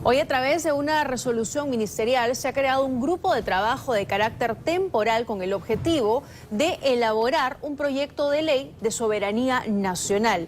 Hoy, a través de una resolución ministerial, se ha creado un grupo de trabajo de carácter temporal con el objetivo de elaborar un proyecto de ley de soberanía nacional.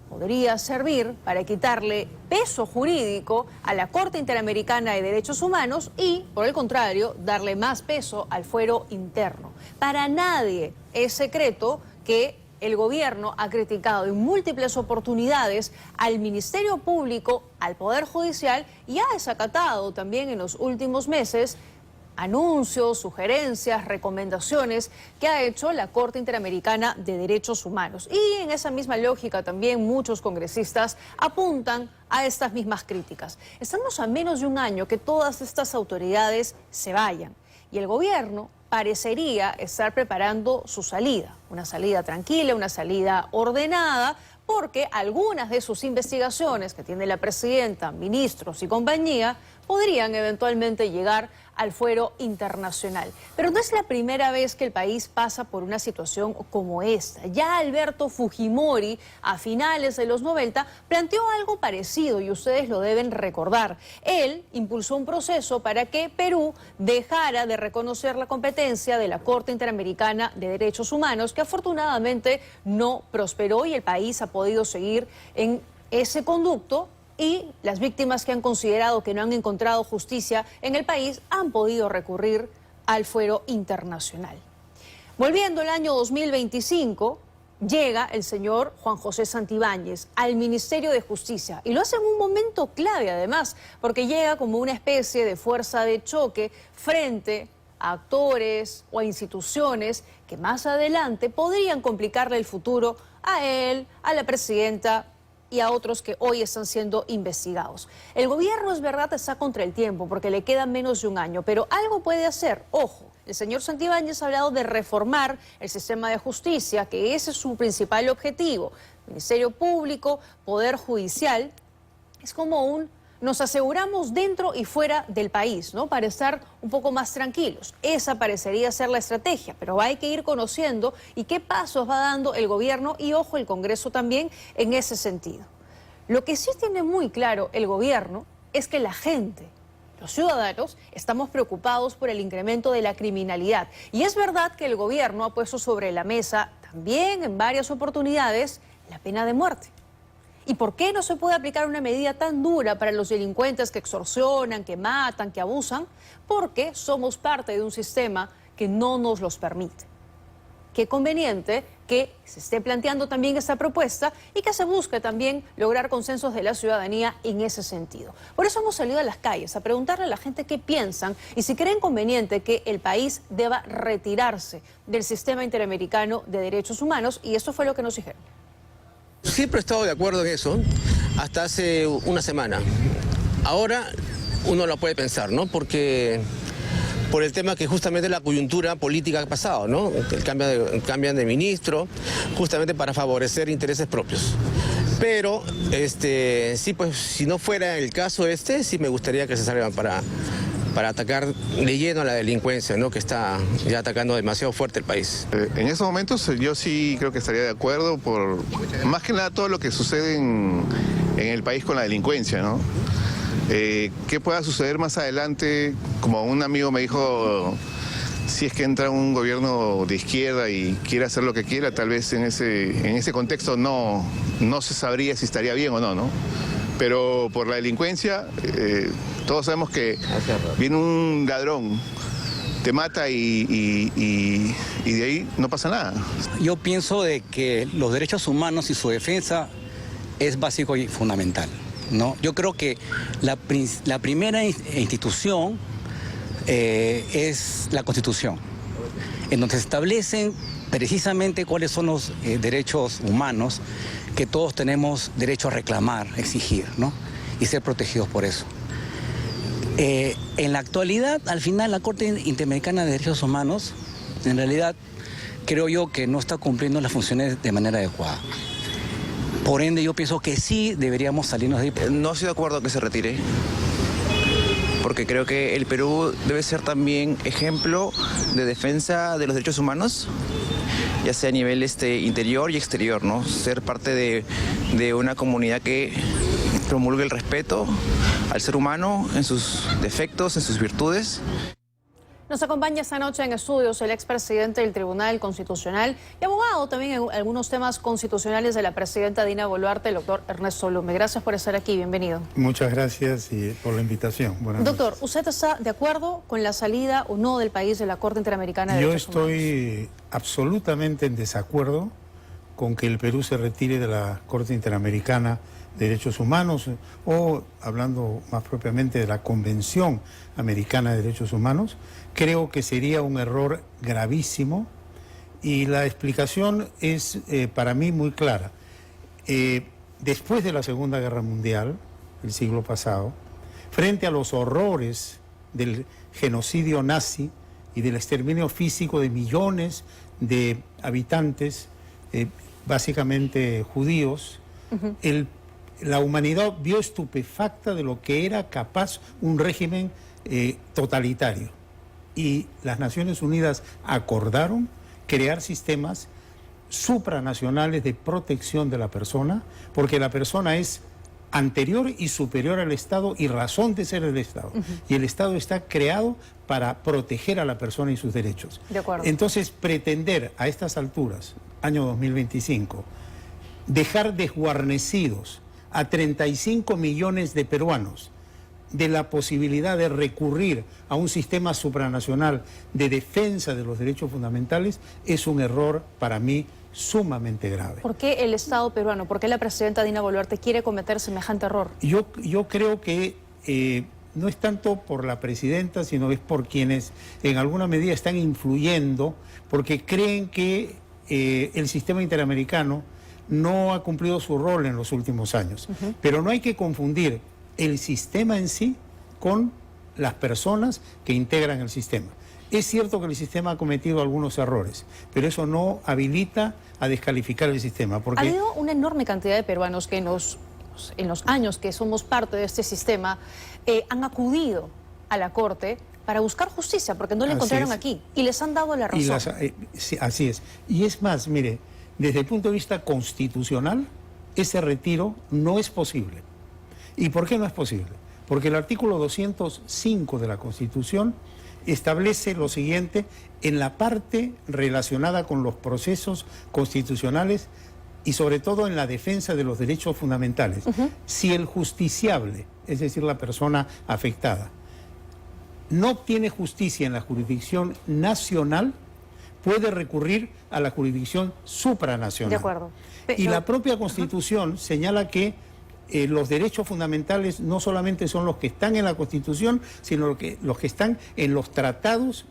Podría servir para quitarle peso jurídico a la Corte Interamericana de Derechos Humanos y, por el contrario, darle más peso al fuero interno. Para nadie es secreto que el gobierno ha criticado en múltiples oportunidades al Ministerio Público, al Poder Judicial, y ha desacatado también en los últimos meses anuncios, sugerencias, recomendaciones que ha hecho la Corte Interamericana de Derechos Humanos. Y en esa misma lógica también muchos congresistas apuntan a estas mismas críticas. Estamos a menos de un año que todas estas autoridades se vayan y el gobierno parecería estar preparando su salida, una salida tranquila, una salida ordenada, porque algunas de sus investigaciones que tiene la presidenta, ministros y compañía podrían eventualmente llegar al fuero internacional. Pero no es la primera vez que el país pasa por una situación como esta. Ya Alberto Fujimori, a finales de los 90, planteó algo parecido y ustedes lo deben recordar. Él impulsó un proceso para que Perú dejara de reconocer la competencia de la Corte Interamericana de Derechos Humanos, que afortunadamente no prosperó y el país ha podido seguir en ese conducto. Y las víctimas que han considerado que no han encontrado justicia en el país han podido recurrir al fuero internacional. Volviendo al año 2025, llega el señor Juan José Santibáñez al Ministerio de Justicia y lo hace en un momento clave además, porque llega como una especie de fuerza de choque frente a actores o a instituciones que más adelante podrían complicarle el futuro a él, a la presidenta y a otros que hoy están siendo investigados. El gobierno, es verdad, está contra el tiempo porque le queda menos de un año, pero algo puede hacer. Ojo, el señor Santibáñez ha hablado de reformar el sistema de justicia, que ese es su principal objetivo. Ministerio Público, Poder Judicial, es como nos aseguramos dentro y fuera del país, ¿no? Para estar un poco más tranquilos. Esa parecería ser la estrategia, pero hay que ir conociendo y qué pasos va dando el gobierno y, ojo, el Congreso también en ese sentido. Lo que sí tiene muy claro el gobierno es que la gente, los ciudadanos, estamos preocupados por el incremento de la criminalidad. Y es verdad que el gobierno ha puesto sobre la mesa también en varias oportunidades la pena de muerte. ¿Y por qué no se puede aplicar una medida tan dura para los delincuentes que extorsionan, que matan, que abusan? Porque somos parte de un sistema que no nos los permite. Qué conveniente que se esté planteando también esta propuesta y que se busque también lograr consensos de la ciudadanía en ese sentido. Por eso hemos salido a las calles a preguntarle a la gente qué piensan y si creen conveniente que el país deba retirarse del sistema interamericano de derechos humanos, y esto fue lo que nos dijeron. Siempre he estado de acuerdo en eso, hasta hace una semana. Ahora uno lo puede pensar, ¿no? Porque por el tema que justamente la coyuntura política ha pasado, ¿no? Cambian de ministro, justamente para favorecer intereses propios. Pero, sí, pues, si no fuera el caso sí me gustaría que se salgan para atacar de lleno a la delincuencia, ¿no? Que está ya atacando demasiado fuerte el país. En estos momentos yo sí creo que estaría de acuerdo por más que nada todo lo que sucede en el país con la delincuencia, ¿no? ¿Qué pueda suceder más adelante? Como un amigo me dijo, si es que entra un gobierno de izquierda y quiere hacer lo que quiera, tal vez en ese contexto no se sabría si estaría bien o no, ¿no? Pero por la delincuencia, todos sabemos que viene un ladrón, te mata y de ahí no pasa nada. Yo pienso de que los derechos humanos y su defensa es básico y fundamental, ¿no? Yo creo que la primera institución es la Constitución, en donde se establecen precisamente cuáles son los derechos humanos que todos tenemos derecho a reclamar, exigir, ¿no? Y ser protegidos por eso. En la actualidad, al final, la Corte Interamericana de Derechos Humanos, en realidad, creo yo que no está cumpliendo las funciones de manera adecuada. Por ende, yo pienso que sí deberíamos salirnos de ahí. No estoy de acuerdo que se retire, porque creo que el Perú debe ser también ejemplo de defensa de los derechos humanos, ya sea a nivel interior y exterior, ¿no? Ser parte de una comunidad que promulgue el respeto al ser humano en sus defectos, en sus virtudes. Nos acompaña esta noche en estudios el expresidente del Tribunal Constitucional y abogado también en algunos temas constitucionales de la presidenta Dina Boluarte, el doctor Ernesto Blume. Gracias por estar aquí, bienvenido. Muchas gracias por la invitación. Buenas Doctor, noches. ¿usted está de acuerdo con la salida o no del país de la Corte Interamericana de Derechos Humanos? Yo estoy absolutamente en desacuerdo con que el Perú se retire de la Corte Interamericana de Derechos Humanos o, hablando más propiamente, de la Convención Americana de Derechos Humanos. Creo que sería un error gravísimo y la explicación es para mí muy clara. Después de la Segunda Guerra Mundial, el siglo pasado, frente a los horrores del genocidio nazi y del exterminio físico de millones de habitantes, básicamente judíos, la humanidad vio estupefacta de lo que era capaz un régimen totalitario. Y las Naciones Unidas acordaron crear sistemas supranacionales de protección de la persona, porque la persona es anterior y superior al Estado y razón de ser el Estado. Y el Estado está creado para proteger a la persona y sus derechos. De acuerdo. Entonces, pretender a estas alturas, año 2025, dejar desguarnecidos a 35 millones de peruanos de la posibilidad de recurrir a un sistema supranacional de defensa de los derechos fundamentales es un error para mí sumamente grave. ¿Por qué el Estado peruano, por qué la presidenta Dina Boluarte quiere cometer semejante error? Yo creo que no es tanto por la presidenta, sino es por quienes en alguna medida están influyendo, porque creen que el sistema interamericano no ha cumplido su rol en los últimos años. Pero no hay que confundir el sistema en sí con las personas que integran el sistema. Es cierto que el sistema ha cometido algunos errores, pero eso no habilita a descalificar el sistema. Porque ha habido una enorme cantidad de peruanos que en los años que somos parte de este sistema han acudido a la Corte para buscar justicia, porque no la encontraron aquí, y les han dado la razón. Sí, así es. Y es más, mire, desde el punto de vista constitucional, ese retiro no es posible. ¿Y por qué no es posible? Porque el artículo 205 de la Constitución establece lo siguiente en la parte relacionada con los procesos constitucionales y sobre todo en la defensa de los derechos fundamentales. Si el justiciable, es decir, la persona afectada, no obtiene justicia en la jurisdicción nacional, puede recurrir a la jurisdicción supranacional. De acuerdo. Y la propia Constitución señala que los derechos fundamentales no solamente son los que están en la Constitución, sino los que están en los tratados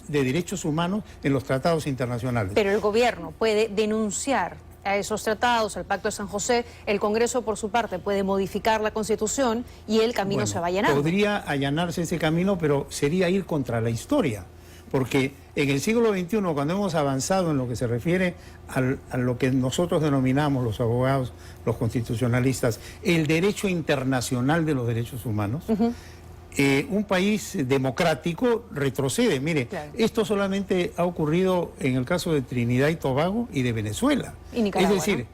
de derechos humanos, en los tratados internacionales. Pero el gobierno puede denunciar a esos tratados, al Pacto de San José, el Congreso por su parte puede modificar la Constitución y el camino se va allanando. Podría allanarse ese camino, pero sería ir contra la historia. Porque en el siglo XXI, cuando hemos avanzado en lo que se refiere a lo que nosotros denominamos los abogados, los constitucionalistas, el derecho internacional de los derechos humanos, un país democrático retrocede. Mire, esto solamente ha ocurrido en el caso de Trinidad y Tobago y de Venezuela. Y Nicaragua, es decir,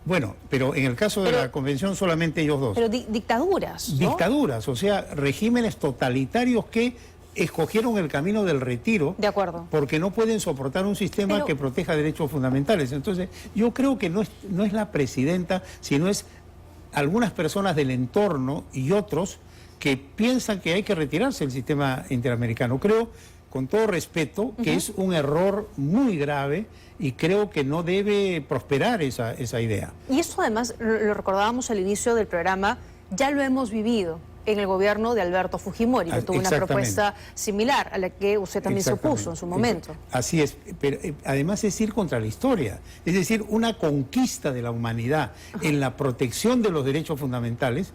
bueno, pero en el caso de la Convención solamente ellos dos. Pero dictaduras, ¿no? Dictaduras, o sea, regímenes totalitarios que escogieron el camino del retiro. De acuerdo. Porque no pueden soportar un sistema que proteja derechos fundamentales. Entonces, yo creo que no es la presidenta, sino es algunas personas del entorno y otros que piensan que hay que retirarse del sistema interamericano. Creo, con todo respeto, que es un error muy grave y creo que no debe prosperar esa idea. Y esto además, lo recordábamos al inicio del programa, ya lo hemos vivido en el gobierno de Alberto Fujimori, que tuvo una propuesta similar a la que usted también se opuso en su momento. Así es, pero además es ir contra la historia, es decir, una conquista de la humanidad en la protección de los derechos fundamentales,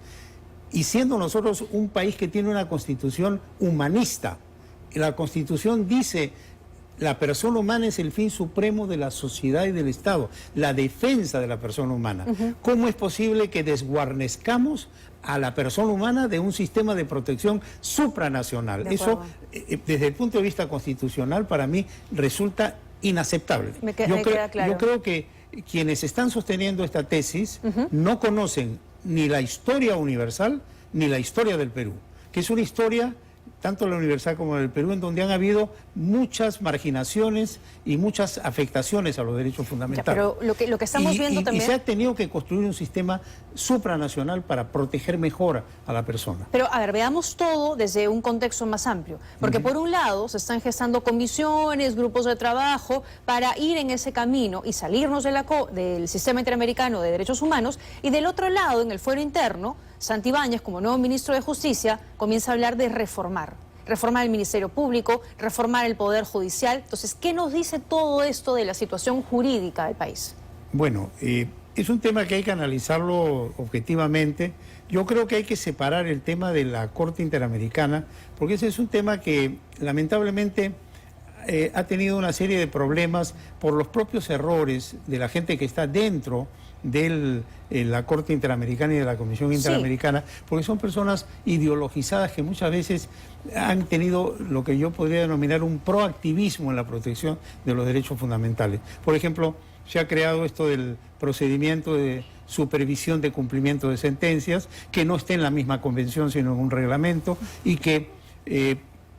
y siendo nosotros un país que tiene una constitución humanista. La Constitución dice: la persona humana es el fin supremo de la sociedad y del Estado, la defensa de la persona humana. ¿Cómo es posible que desguarnezcamos a la persona humana de un sistema de protección supranacional? Eso, desde el punto de vista constitucional, para mí resulta inaceptable. Queda claro. Yo creo que quienes están sosteniendo esta tesis no conocen ni la historia universal ni la historia del Perú, que es una historia, tanto la universal como el Perú, en donde han habido muchas marginaciones y muchas afectaciones a los derechos fundamentales. Ya, pero lo que estamos viendo también... Y se ha tenido que construir un sistema supranacional para proteger mejor a la persona. Pero, a ver, veamos todo desde un contexto más amplio. Porque por un lado se están gestando comisiones, grupos de trabajo para ir en ese camino y salirnos de del sistema interamericano de derechos humanos. Y del otro lado, en el fuero interno, Santibáñez, como nuevo ministro de Justicia, comienza a hablar de reformar el Ministerio Público, reformar el Poder Judicial. Entonces, ¿qué nos dice todo esto de la situación jurídica del país? Bueno, es un tema que hay que analizarlo objetivamente. Yo creo que hay que separar el tema de la Corte Interamericana, porque ese es un tema que lamentablemente ha tenido una serie de problemas por los propios errores de la gente que está dentro de la Corte Interamericana y de la Comisión Interamericana, porque son personas ideologizadas que muchas veces han tenido lo que yo podría denominar un proactivismo en la protección de los derechos fundamentales. Por ejemplo, se ha creado esto del procedimiento de supervisión de cumplimiento de sentencias, que no esté en la misma convención sino en un reglamento, y que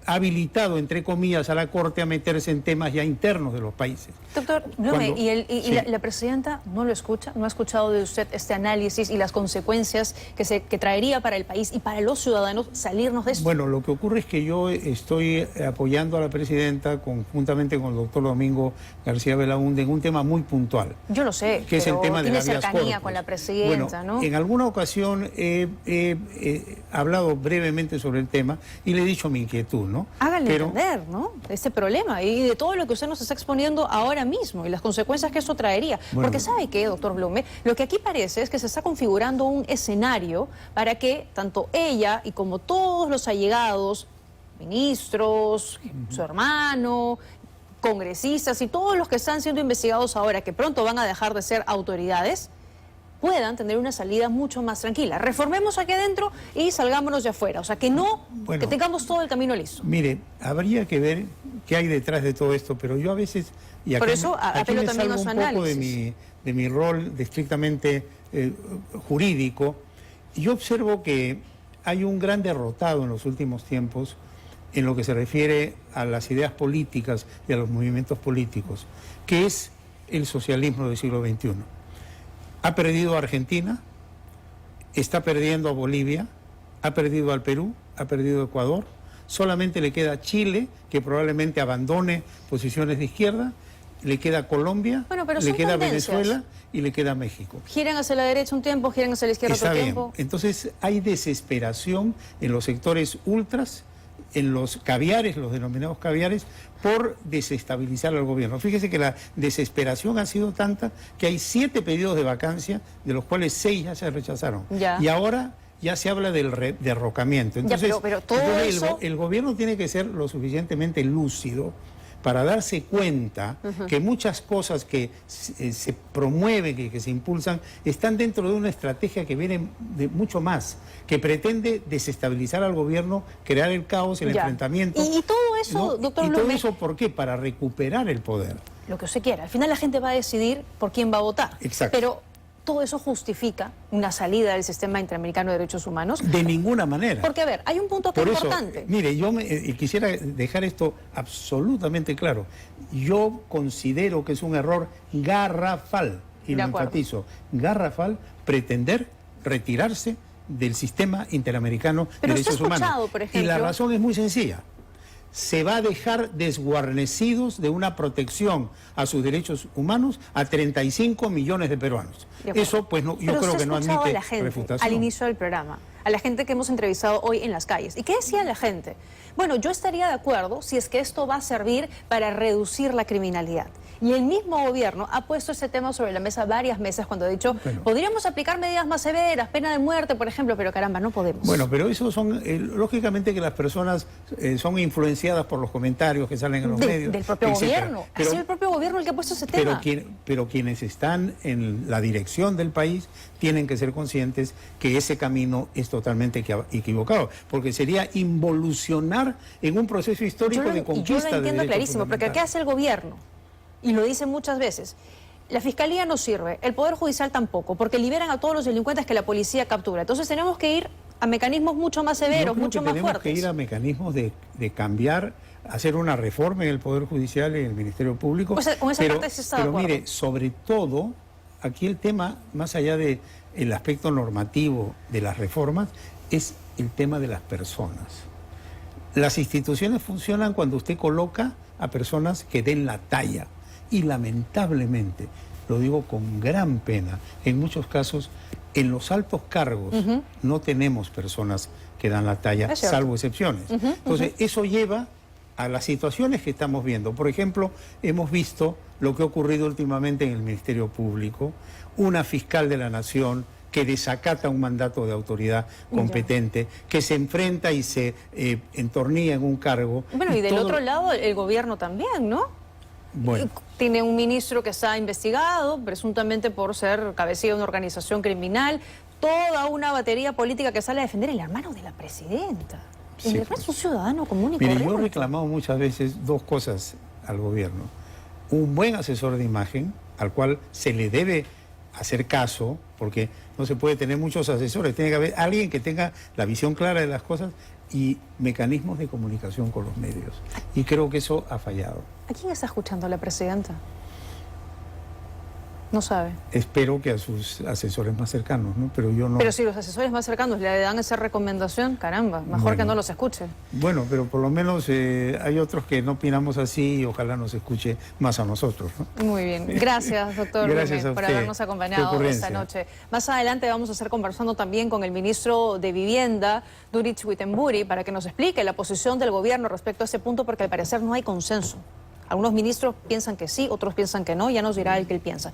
ha habilitado, entre comillas, a la Corte a meterse en temas ya internos de los países. Doctor Blume, Sí. la presidenta no lo escucha, no ha escuchado de usted este análisis y las consecuencias que traería para el país y para los ciudadanos salirnos de esto. Bueno, lo que ocurre es que yo estoy apoyando a la presidenta conjuntamente con el doctor Domingo García Belaúnde en un tema muy puntual. Yo lo sé, que es el tema de tiene la habeas cercanía corpus con la presidenta, bueno, ¿no? En alguna ocasión he hablado brevemente sobre el tema y le he dicho mi inquietud, ¿no? Háganle entender, ¿no? Este problema y de todo lo que usted nos está exponiendo ahora mismo y las consecuencias que eso traería. Bueno, porque ¿sabe qué, doctor Blume? Lo que aquí parece es que se está configurando un escenario para que tanto ella y como todos los allegados, ministros, su hermano, congresistas y todos los que están siendo investigados ahora, que pronto van a dejar de ser autoridades, puedan tener una salida mucho más tranquila. Reformemos aquí adentro y salgámonos de afuera. O sea, que no, bueno, que tengamos todo el camino listo. Mire, habría que ver qué hay detrás de todo esto, pero yo a veces... Y aquí por eso apelo también a su un poco análisis. de mi rol de estrictamente jurídico, y yo observo que hay un gran derrotado en los últimos tiempos en lo que se refiere a las ideas políticas y a los movimientos políticos, que es el socialismo del siglo XXI. Ha perdido a Argentina, está perdiendo a Bolivia, ha perdido al Perú, ha perdido a Ecuador, solamente le queda Chile, que probablemente abandone posiciones de izquierda, le queda Colombia, Bueno, pero le son queda tendencias. Venezuela y le queda México. Giran hacia la derecha un tiempo, giran hacia la izquierda Está otro bien. tiempo. Entonces hay desesperación en los sectores ultras, en los caviares, los denominados caviares, por desestabilizar al gobierno. Fíjese que la desesperación ha sido tanta que hay 7 pedidos de vacancia, de los cuales 6 ya se rechazaron. Ya. Y ahora ya se habla del derrocamiento. Entonces, pero todo entonces eso... el gobierno tiene que ser lo suficientemente lúcido para darse cuenta que muchas cosas que se promueven, que se impulsan, están dentro de una estrategia que viene de mucho más, que pretende desestabilizar al gobierno, crear el caos, el enfrentamiento. Y todo eso, ¿no? doctor ¿Y todo Blume, eso por qué? Para recuperar el poder. lo que usted quiera. Al final la gente va a decidir por quién va a votar. Exacto. Pero todo eso justifica una salida del sistema interamericano de derechos humanos. De ninguna manera. Porque, a ver, hay un punto que Por es eso, importante. mire, yo quisiera dejar esto absolutamente claro. Yo considero que es un error garrafal, y De lo acuerdo. enfatizo, garrafal, pretender retirarse del sistema interamericano Pero de usted ha derechos humanos. escuchado, por Y la ejemplo- razón es muy sencilla. Se va a dejar desguarnecidos de una protección a sus derechos humanos a 35 millones de peruanos. De acuerdo. Eso, pues, no, yo Pero creo usted que no ha escuchado admite a la gente refutación. al inicio del programa, a la gente que hemos entrevistado hoy en las calles. ¿Y qué decía la gente? Bueno, yo estaría de acuerdo si es que esto va a servir para reducir la criminalidad. Y el mismo gobierno ha puesto ese tema sobre la mesa varias veces cuando ha dicho, Bueno. podríamos aplicar medidas más severas, pena de muerte, por ejemplo, pero caramba, no podemos. Bueno, pero eso son, lógicamente que las personas son influenciadas por los comentarios que salen en los medios. Del propio etcétera. gobierno. Ha Pero, sido el propio gobierno el que ha puesto ese tema. pero quienes están en la dirección del país tienen que ser conscientes que ese camino es totalmente equivocado, porque sería involucionar en un proceso histórico de conquista yo lo de entiendo derechos clarísimo, porque ¿qué fundamentales. hace el gobierno? Y lo dice muchas veces. la fiscalía no sirve, el Poder Judicial tampoco, porque liberan a todos los delincuentes que la policía captura. Entonces tenemos que ir a mecanismos mucho más severos, mucho más fuertes. Tenemos que ir a mecanismos de cambiar, hacer una reforma en el Poder Judicial y en el Ministerio Público. O sea, con esa parte se está de acuerdo. Mire, sobre todo, aquí el tema, más allá del aspecto normativo de las reformas, es el tema de las personas. Las instituciones funcionan cuando usted coloca a personas que den la talla. Y lamentablemente, lo digo con gran pena, en muchos casos, en los altos cargos no tenemos personas que dan la talla, salvo excepciones. Entonces, eso lleva a las situaciones que estamos viendo. Por ejemplo, hemos visto lo que ha ocurrido últimamente en el Ministerio Público, una fiscal de la Nación que desacata un mandato de autoridad competente, que se enfrenta y se entornilla en un cargo. Bueno, y del otro lado, el gobierno también, ¿no? Bueno. Tiene un ministro que está investigado, presuntamente por ser cabecilla de una organización criminal, toda una batería política que sale a defender el hermano de la presidenta. Sí, el hermano es un ciudadano común y mire, corriente. yo he reclamado muchas veces dos cosas al gobierno. Un buen asesor de imagen, al cual se le debe hacer caso, porque no se puede tener muchos asesores, tiene que haber alguien que tenga la visión clara de las cosas y mecanismos de comunicación con los medios. Y creo que eso ha fallado. ¿A quién está escuchando la presidenta? No sabe. Espero que a sus asesores más cercanos, ¿no? Pero yo no... Pero si los asesores más cercanos le dan esa recomendación, caramba, mejor que no los escuche. Bueno, pero por lo menos hay otros que no opinamos así y ojalá nos escuche más a nosotros, ¿no? Muy bien. Gracias, doctor Gracias Rubén, a por usted. habernos acompañado esta noche. Más adelante vamos a estar conversando también con el ministro de Vivienda, Durich Wittenbury, para que nos explique la posición del gobierno respecto a ese punto, porque al parecer no hay consenso. Algunos ministros piensan que sí, otros piensan que no, ya nos dirá el que él piensa.